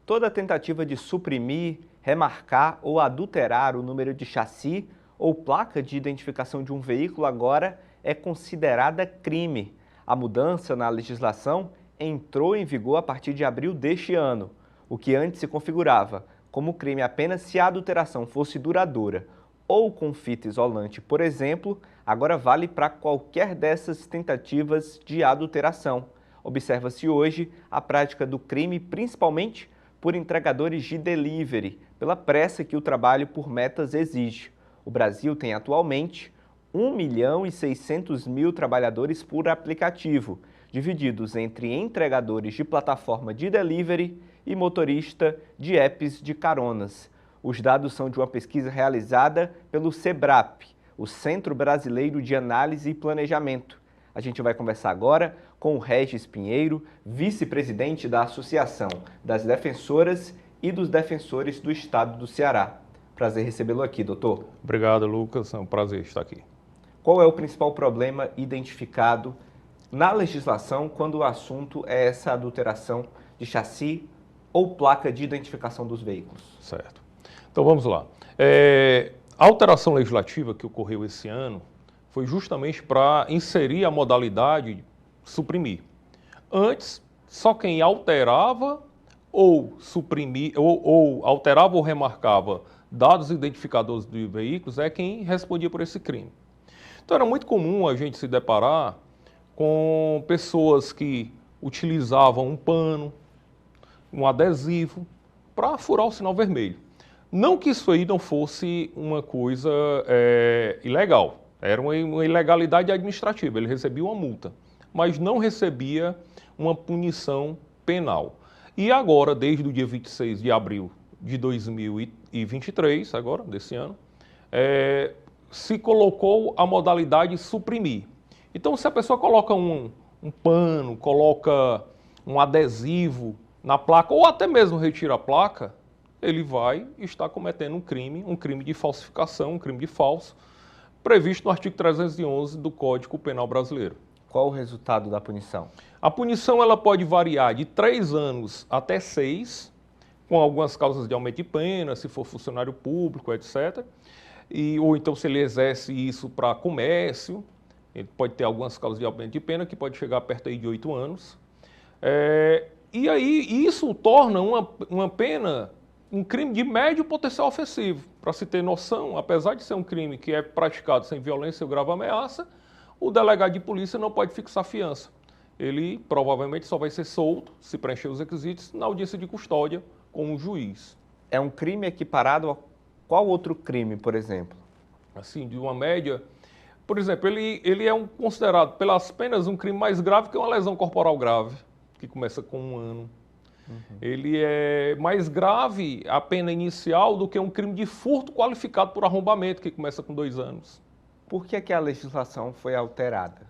Toda tentativa de suprimir, remarcar ou adulterar o número de chassi ou placa de identificação de um veículo agora é considerada crime. A mudança na legislação entrou em vigor a partir de abril deste ano, o que antes se configurava como crime apenas se a adulteração fosse duradoura ou com fita isolante, por exemplo, agora vale para qualquer dessas tentativas de adulteração. Observa-se hoje a prática do crime principalmente por entregadores de delivery, pela pressa que o trabalho por metas exige. O Brasil tem atualmente 1.600.000 trabalhadores por aplicativo, divididos entre entregadores de plataforma de delivery e motorista de apps de caronas. Os dados são de uma pesquisa realizada pelo SEBRAP, o Centro Brasileiro de Análise e Planejamento. A gente vai conversar agora com o Regis Pinheiro, vice-presidente da Associação das Defensoras e dos Defensores do Estado do Ceará. Prazer recebê-lo aqui, doutor. Obrigado, Lucas. É um prazer estar aqui. Qual é o principal problema identificado na legislação quando o assunto é essa adulteração de chassi ou placa de identificação dos veículos? Certo. Então vamos lá. A alteração legislativa que ocorreu esse ano foi justamente para inserir a modalidade suprimir. Antes, só quem alterava ou suprimia, ou alterava ou remarcava dados identificadores de veículos é quem respondia por esse crime. Então era muito comum a gente se deparar com pessoas que utilizavam um pano, um adesivo, para furar o sinal vermelho. Não que isso aí não fosse uma coisa ilegal, era uma ilegalidade administrativa, ele recebia uma multa, mas não recebia uma punição penal. E agora, desde o dia 26 de abril de 2023, agora, desse ano, se colocou a modalidade suprimir. Então, se a pessoa coloca um pano, coloca um adesivo na placa, ou até mesmo retira a placa, ele vai estar cometendo um crime de falsificação, um crime de falso, previsto no artigo 311 do Código Penal Brasileiro. Qual o resultado da punição? A punição ela pode variar de 3 anos até 6, com algumas causas de aumento de pena, se for funcionário público, etc. Ou então se ele exerce isso para comércio, ele pode ter algumas causas de aumento de pena, que pode chegar perto aí de 8 anos. E aí isso torna uma pena, um crime de médio potencial ofensivo. Para se ter noção, apesar de ser um crime que é praticado sem violência ou grave ameaça, o delegado de polícia não pode fixar fiança. Ele provavelmente só vai ser solto, se preencher os requisitos, na audiência de custódia com o juiz. É um crime equiparado a qual outro crime, por exemplo? Assim, de uma média... Por exemplo, ele é considerado pelas penas um crime mais grave que uma lesão corporal grave, que começa com 1 ano. Ele é mais grave, a pena inicial, do que um crime de furto qualificado por arrombamento, que começa com 2 anos. Por que a legislação foi alterada?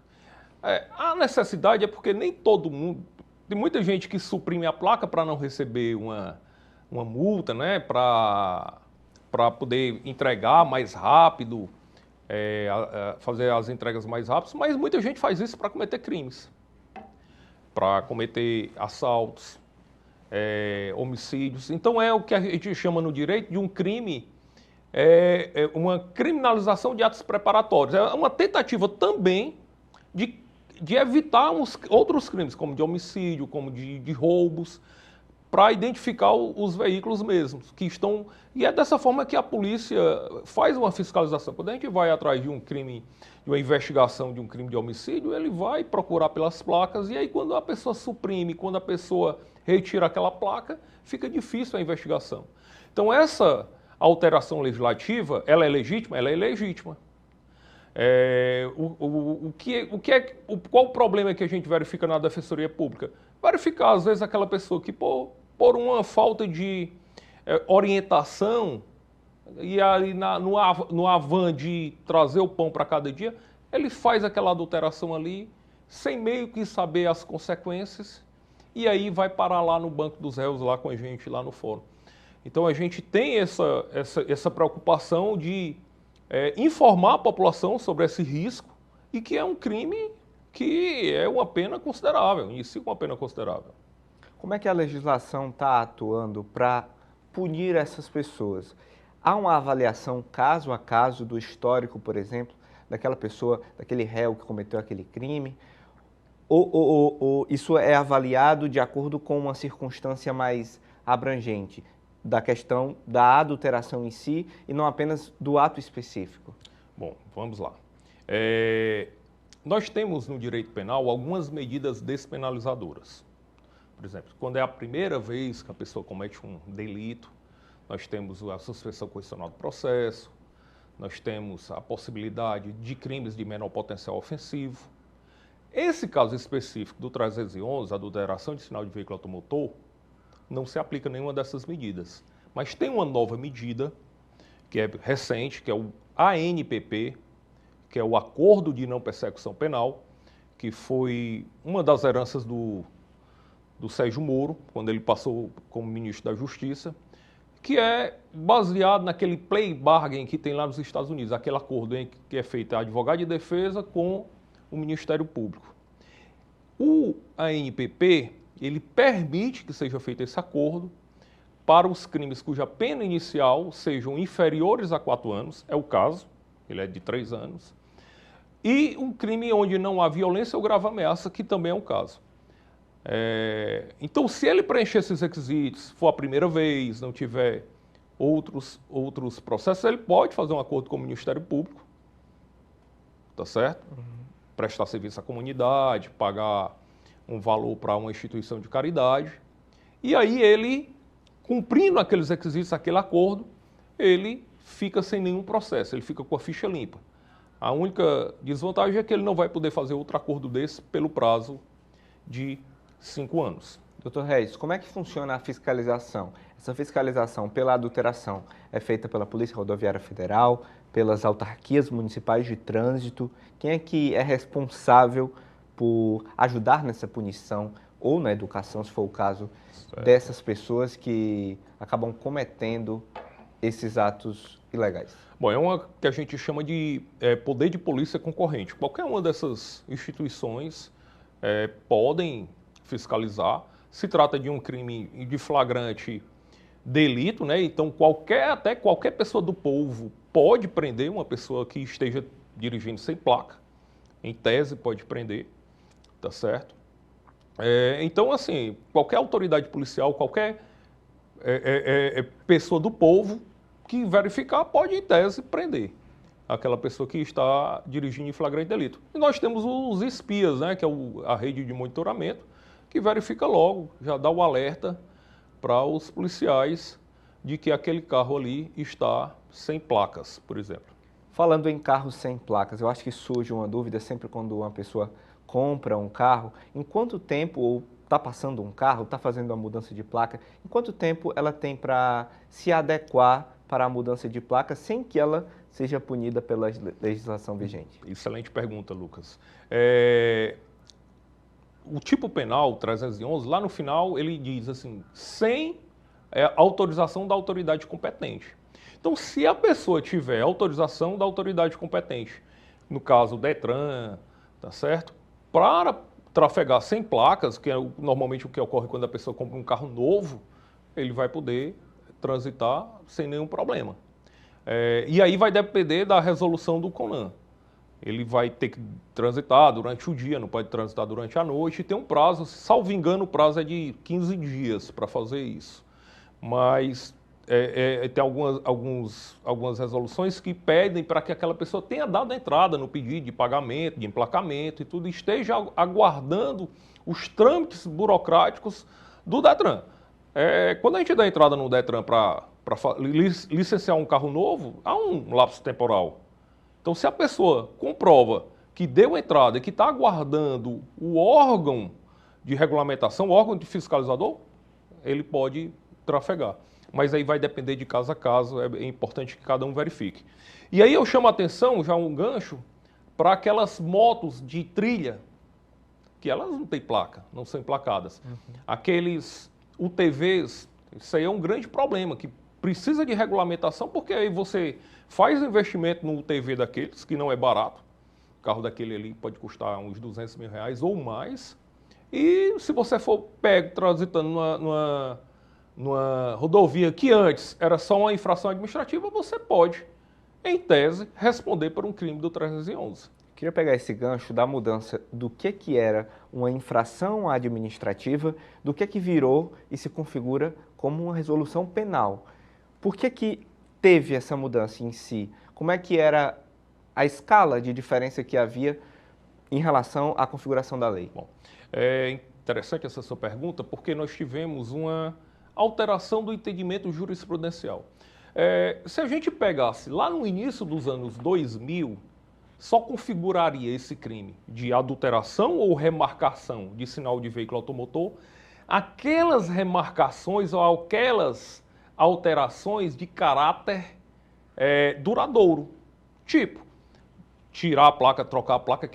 A necessidade é porque nem todo mundo... Tem muita gente que suprime a placa para não receber uma multa, né? Para poder entregar mais rápido, fazer as entregas mais rápidas, mas muita gente faz isso para cometer crimes, para cometer assaltos, homicídios. Então é o que a gente chama no direito de um crime, uma criminalização de atos preparatórios. É uma tentativa também de evitar outros crimes, como de homicídio, como de roubos, para identificar os veículos mesmos, que estão... E é dessa forma que a polícia faz uma fiscalização. Quando a gente vai atrás de um crime, de uma investigação de um crime de homicídio, ele vai procurar pelas placas, e aí quando a pessoa suprime, quando a pessoa retira aquela placa, fica difícil a investigação. Então essa alteração legislativa, ela é legítima? Ela é legítima. Qual o problema que a gente verifica na Defensoria Pública? Verificar, às vezes, aquela pessoa que, por uma falta de orientação, e aí no afã de trazer o pão para cada dia, ele faz aquela adulteração ali, sem meio que saber as consequências, e aí vai parar lá no banco dos réus, lá com a gente, lá no fórum. Então a gente tem essa preocupação de informar a população sobre esse risco, e que é um crime que é uma pena considerável, inicia com uma pena considerável. Como é que a legislação está atuando para punir essas pessoas? Há uma avaliação caso a caso do histórico, por exemplo, daquela pessoa, daquele réu que cometeu aquele crime? Ou isso é avaliado de acordo com uma circunstância mais abrangente, da questão da adulteração em si e não apenas do ato específico? Bom, vamos lá. Nós temos no direito penal algumas medidas despenalizadoras. Por exemplo, quando é a primeira vez que a pessoa comete um delito, nós temos a suspensão condicional do processo, nós temos a possibilidade de crimes de menor potencial ofensivo. Esse caso específico do 311, adulteração de sinal de veículo automotor, não se aplica nenhuma dessas medidas. Mas tem uma nova medida, que é recente, que é o ANPP, que é o Acordo de Não Persecução Penal, que foi uma das heranças do Sérgio Moro, quando ele passou como ministro da Justiça, que é baseado naquele plea bargain que tem lá nos Estados Unidos, aquele acordo que é feito a advogado de defesa com o Ministério Público. O ANPP, ele permite que seja feito esse acordo para os crimes cuja pena inicial sejam inferiores a 4 anos, é o caso, ele é de 3 anos, e um crime onde não há violência ou grave ameaça, que também é um caso. Então, se ele preencher esses requisitos, for a primeira vez, não tiver outros processos, ele pode fazer um acordo com o Ministério Público, tá certo? Prestar serviço à comunidade, pagar um valor para uma instituição de caridade, e aí ele, cumprindo aqueles requisitos, aquele acordo, ele fica sem nenhum processo, ele fica com a ficha limpa. A única desvantagem é que ele não vai poder fazer outro acordo desse pelo prazo de 5 anos. Doutor Reis, como é que funciona a fiscalização? Essa fiscalização pela adulteração é feita pela Polícia Rodoviária Federal, pelas autarquias municipais de trânsito? Quem é que é responsável por ajudar nessa punição ou na educação, se for o caso, dessas pessoas que acabam cometendo esses atos ilegais? Bom, é uma que a gente chama de poder de polícia concorrente. Qualquer uma dessas instituições podem fiscalizar. Se trata de um crime de flagrante delito, né? Então até qualquer pessoa do povo pode prender uma pessoa que esteja dirigindo sem placa. Em tese pode prender, tá certo? Então, assim, qualquer autoridade policial, qualquer pessoa do povo que verificar pode, em tese, prender aquela pessoa que está dirigindo em flagrante delito. E nós temos os espias, né, que é a rede de monitoramento, que verifica logo, já dá o alerta para os policiais de que aquele carro ali está sem placas, por exemplo. Falando em carros sem placas, eu acho que surge uma dúvida sempre quando uma pessoa compra um carro, em quanto tempo, ou está passando um carro, está fazendo a mudança de placa, em quanto tempo ela tem para se adequar para a mudança de placa sem que ela seja punida pela legislação vigente? Excelente pergunta, Lucas. O tipo penal 311, lá no final, ele diz assim, sem autorização da autoridade competente. Então, se a pessoa tiver autorização da autoridade competente, no caso, DETRAN, tá certo? Para trafegar sem placas, que é normalmente o que ocorre quando a pessoa compra um carro novo, ele vai poder transitar sem nenhum problema. E aí vai depender da resolução do CONAN. Ele vai ter que transitar durante o dia, não pode transitar durante a noite, e tem um prazo, salvo engano, o prazo é de 15 dias para fazer isso. Mas tem algumas resoluções que pedem para que aquela pessoa tenha dado a entrada no pedido de pagamento, de emplacamento e tudo, esteja aguardando os trâmites burocráticos do DETRAN. Quando a gente dá entrada no DETRAN para licenciar um carro novo, há um lapso temporal. Então, se a pessoa comprova que deu entrada e que está aguardando o órgão de regulamentação, o órgão de fiscalizador, ele pode trafegar. Mas aí vai depender de caso a caso, é importante que cada um verifique. E aí eu chamo a atenção, já um gancho, para aquelas motos de trilha, que elas não têm placa, não são emplacadas. Aqueles UTVs, isso aí é um grande problema, que precisa de regulamentação, porque aí você faz investimento no UTV daqueles, que não é barato. O carro daquele ali pode custar uns R$200 mil ou mais. E se você for pego transitando numa rodovia que antes era só uma infração administrativa, você pode, em tese, responder por um crime do 311. Queria pegar esse gancho da mudança do que era uma infração administrativa, do que virou e se configura como uma resolução penal. Por que teve essa mudança em si? Como é que era a escala de diferença que havia em relação à configuração da lei? Bom, é interessante essa sua pergunta, porque nós tivemos uma alteração do entendimento jurisprudencial. Se a gente pegasse lá no início dos anos 2000, só configuraria esse crime de adulteração ou remarcação de sinal de veículo automotor aquelas remarcações ou aquelas alterações de caráter duradouro. Tipo, tirar a placa, trocar a placa,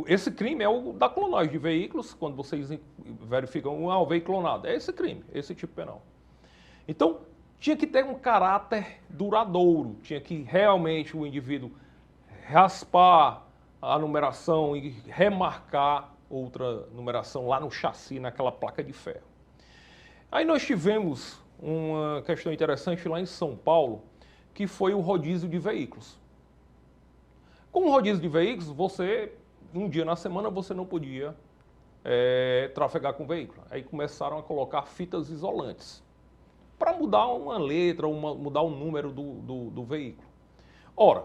esse crime é o da clonagem de veículos, quando vocês verificam o veículo clonado. É esse crime, esse tipo penal. Então, tinha que ter um caráter duradouro, tinha que realmente o indivíduo raspar a numeração e remarcar outra numeração lá no chassi, naquela placa de ferro. Aí nós tivemos uma questão interessante lá em São Paulo, que foi o rodízio de veículos. Com o rodízio de veículos, um dia na semana, você não podia trafegar com o veículo. Aí começaram a colocar fitas isolantes para mudar uma letra, mudar o número do veículo. Ora,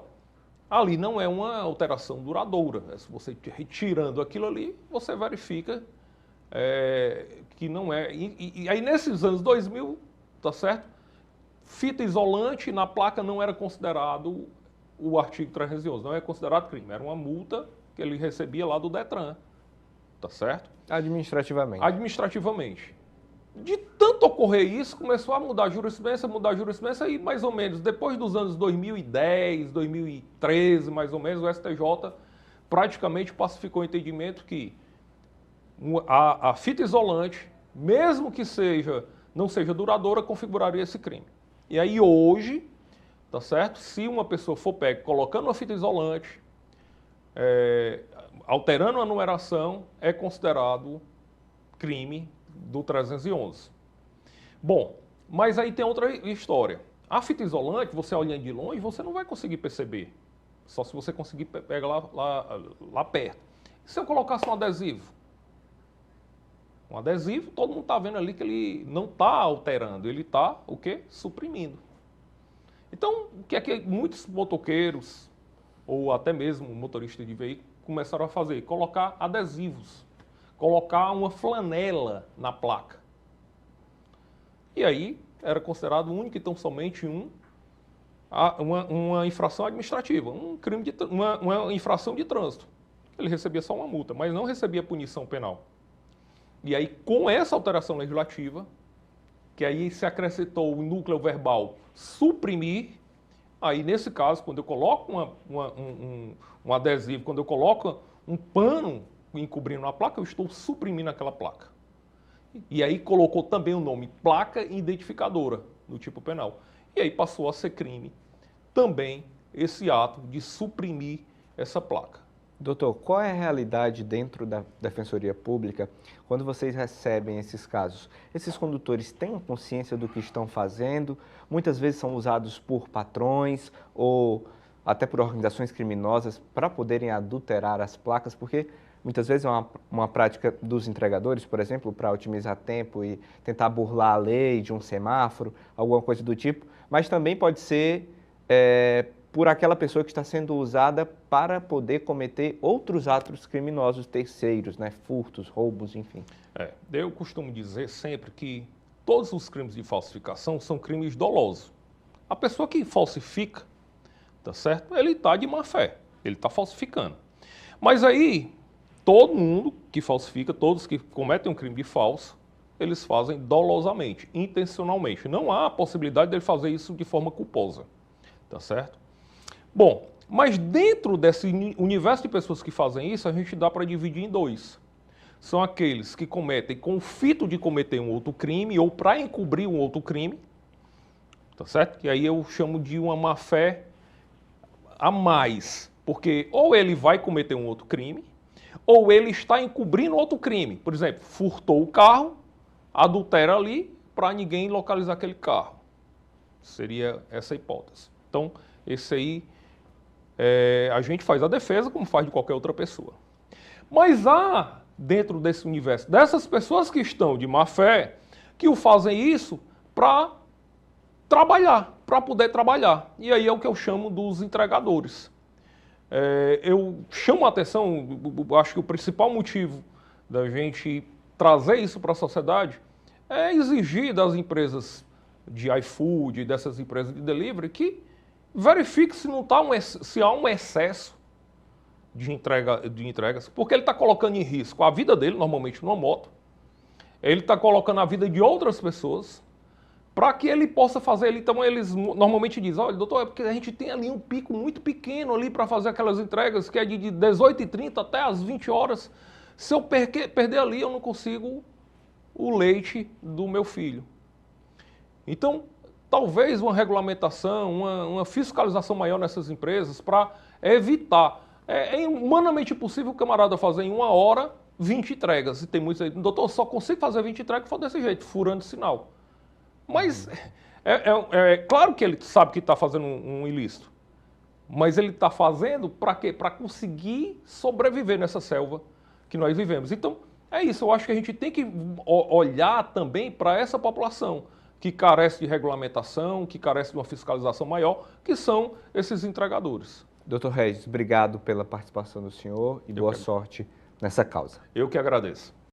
ali não é uma alteração duradoura. Se você retirando aquilo ali, você verifica que não é. E aí nesses anos 2000, tá certo? Fita isolante na placa não era considerado o artigo 311, não é considerado crime. Era uma multa que ele recebia lá do Detran, tá certo? Administrativamente. Administrativamente. De tanto ocorrer isso, começou a mudar a jurisprudência, e mais ou menos depois dos anos 2010, 2013, mais ou menos, o STJ praticamente pacificou o entendimento que a fita isolante, mesmo que não seja duradoura, configuraria esse crime. E aí hoje, tá certo? Se uma pessoa for pega colocando uma fita isolante, alterando a numeração, é considerado crime do 311. Bom, mas aí tem outra história. A fita isolante, você olhando de longe, você não vai conseguir perceber. Só se você conseguir pegar lá perto. E se eu colocasse um adesivo? Um adesivo, todo mundo está vendo ali que ele não está alterando, ele está, o quê? Suprimindo. Então, o que é que muitos motoqueiros, ou até mesmo motoristas de veículo, começaram a fazer? Colocar adesivos. Colocar uma flanela na placa. E aí era considerado único e tão somente uma infração administrativa, um crime uma infração de trânsito. Ele recebia só uma multa, mas não recebia punição penal. E aí, com essa alteração legislativa, que aí se acrescentou o núcleo verbal suprimir, aí nesse caso, quando eu coloco um adesivo, quando eu coloco um pano encobrindo a placa, eu estou suprimindo aquela placa. E aí colocou também o nome placa identificadora no tipo penal. E aí passou a ser crime também esse ato de suprimir essa placa. Doutor, qual é a realidade dentro da Defensoria Pública quando vocês recebem esses casos? Esses condutores têm consciência do que estão fazendo? Muitas vezes são usados por patrões ou até por organizações criminosas para poderem adulterar as placas, porque muitas vezes é uma prática dos entregadores, por exemplo, para otimizar tempo e tentar burlar a lei de um semáforo, alguma coisa do tipo, mas também pode ser por aquela pessoa que está sendo usada para poder cometer outros atos criminosos terceiros, né? Furtos, roubos, enfim. Eu costumo dizer sempre que todos os crimes de falsificação são crimes dolosos. A pessoa que falsifica, tá certo? Ele está de má fé, ele está falsificando. Mas aí, todo mundo que falsifica, todos que cometem um crime de falso, eles fazem dolosamente, intencionalmente. Não há a possibilidade de ele fazer isso de forma culposa, tá certo? Bom, mas dentro desse universo de pessoas que fazem isso, a gente dá para dividir em dois. São aqueles que cometem com o fito de cometer um outro crime ou para encobrir um outro crime, tá certo? E aí eu chamo de uma má-fé a mais, porque ou ele vai cometer um outro crime, ou ele está encobrindo outro crime. Por exemplo, furtou o carro, adultera ali para ninguém localizar aquele carro. Seria essa a hipótese. Então, esse aí, a gente faz a defesa como faz de qualquer outra pessoa. Mas há, dentro desse universo, dessas pessoas que estão de má fé, que o fazem isso para trabalhar, para poder trabalhar. E aí é o que eu chamo dos entregadores. Eu chamo a atenção, acho que o principal motivo da gente trazer isso para a sociedade é exigir das empresas de iFood, dessas empresas de delivery, que verifique se não tá se há um excesso de entregas, porque ele está colocando em risco a vida dele, normalmente numa moto, ele está colocando a vida de outras pessoas, para que ele possa fazer. Então eles normalmente dizem, olha, doutor, é porque a gente tem ali um pico muito pequeno ali para fazer aquelas entregas, que é de 18h30 até as 20 horas. Se eu perder ali, eu não consigo o leite do meu filho. Então, talvez uma regulamentação, uma fiscalização maior nessas empresas para evitar. É humanamente possível o camarada fazer em 1 hora 20 entregas. E tem muitos aí, doutor, só consigo fazer 20 entregas se for desse jeito, furando sinal. Mas é claro que ele sabe que está fazendo um ilícito. Mas ele está fazendo para quê? Para conseguir sobreviver nessa selva que nós vivemos. Então, é isso. Eu acho que a gente tem que olhar também para essa população que carece de regulamentação, que carece de uma fiscalização maior, que são esses entregadores. Doutor Regis, obrigado pela participação do senhor e boa sorte nessa causa. Eu que agradeço.